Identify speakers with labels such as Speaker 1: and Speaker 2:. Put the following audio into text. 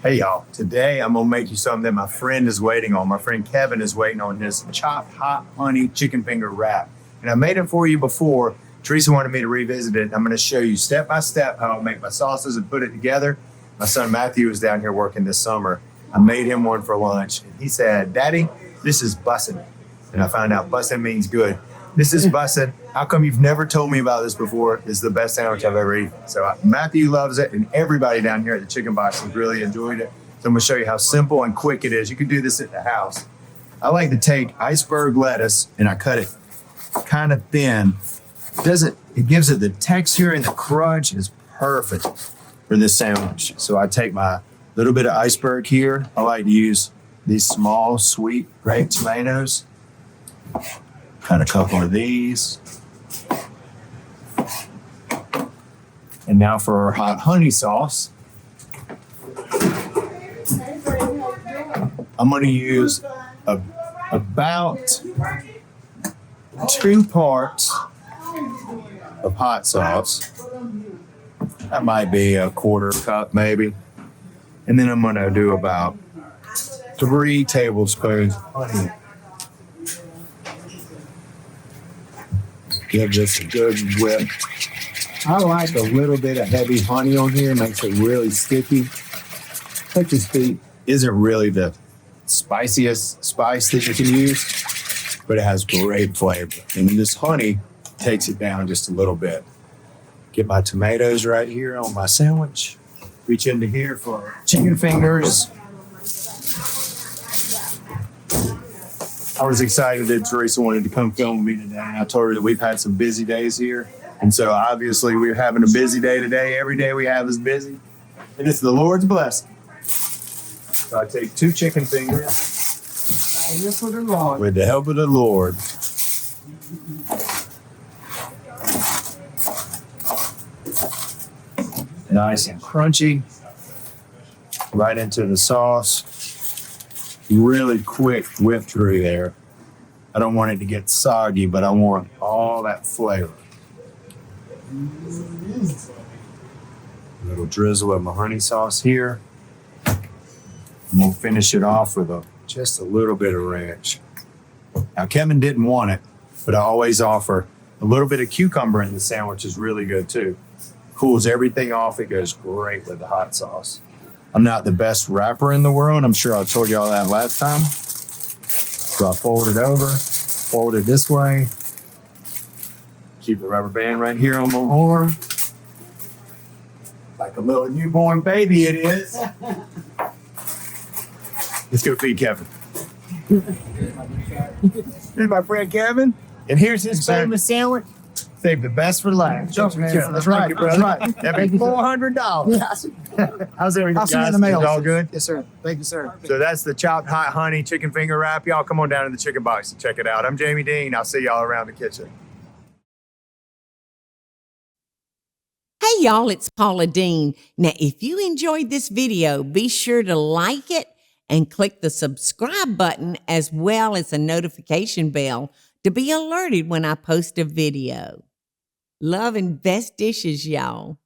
Speaker 1: Hey y'all, today I'm gonna make you something that my friend is waiting on. My friend Kevin is waiting on his chopped hot honey chicken finger wrap. And I made it for you before. Teresa wanted me to revisit it. I'm gonna show you step by step how I make my sauces and put it together. My son Matthew is down here working this summer. I made him one for lunch. And he said, Daddy, this is bussin'. And I found out bussin' means good. This is bussin'. How come you've never told me about this before? It's the best sandwich I've ever eaten. So Matthew loves it, and everybody down here at the Chicken Box has really enjoyed it. So I'm gonna show you how simple and quick it is. You can do this at the house. I like to take iceberg lettuce and I cut it kind of thin. It gives it the texture, and the crunch is perfect for this sandwich. So I take my little bit of iceberg here. I like to use these small, sweet, grape tomatoes. Cut a couple of these. And now for our hot honey sauce. I'm going to use about 2 parts of hot sauce. That might be a 1/4 cup maybe. And then I'm going to do about 3 tablespoons of honey. Give this a good whip. I like a little bit of heavy honey on here. It makes it really sticky. Texas Pete isn't really the spiciest spice that you can use, but it has great flavor. And this honey takes it down just a little bit. Get my tomatoes right here on my sandwich. Reach into here for chicken fingers. I was excited that Teresa wanted to come film with me today. I told her that we've had some busy days here. And so obviously we're having a busy day today. Every day we have is busy. And it's the Lord's blessing. So I take 2 chicken fingers with the help of the Lord. Nice and crunchy. Right into the sauce. Really quick whip through there. I don't want it to get soggy, but I want all that flavor. A little drizzle of my honey sauce here. And we'll finish it off with just a little bit of ranch. Now, Kevin didn't want it, but I always offer a little bit of cucumber in the sandwich is really good too. Cools everything off. It goes great with the hot sauce. I'm not the best wrapper in the world. I'm sure I told you all that last time. So I fold it over, fold it this way. Keep the rubber band right here on my arm. Like a little newborn baby it is. Let's go feed Kevin. Here's my friend Kevin. And here's his famous sandwich. Save the best for last.
Speaker 2: That's right. That's right.
Speaker 1: That'd be $400.
Speaker 2: Yes.
Speaker 1: How's everything,
Speaker 2: I'll see you
Speaker 1: guys?
Speaker 2: in the mail.
Speaker 1: It's all good?
Speaker 2: Yes, sir. Thank you, sir.
Speaker 1: So that's the chopped hot honey chicken finger wrap. Y'all come on down to the Chicken Box to check it out. I'm Jamie Deen. I'll see y'all around the kitchen.
Speaker 3: Hey y'all, it's Paula Deen. Now, if you enjoyed this video, be sure to like it and click the subscribe button as well as the notification bell to be alerted when I post a video. Love and best dishes, y'all.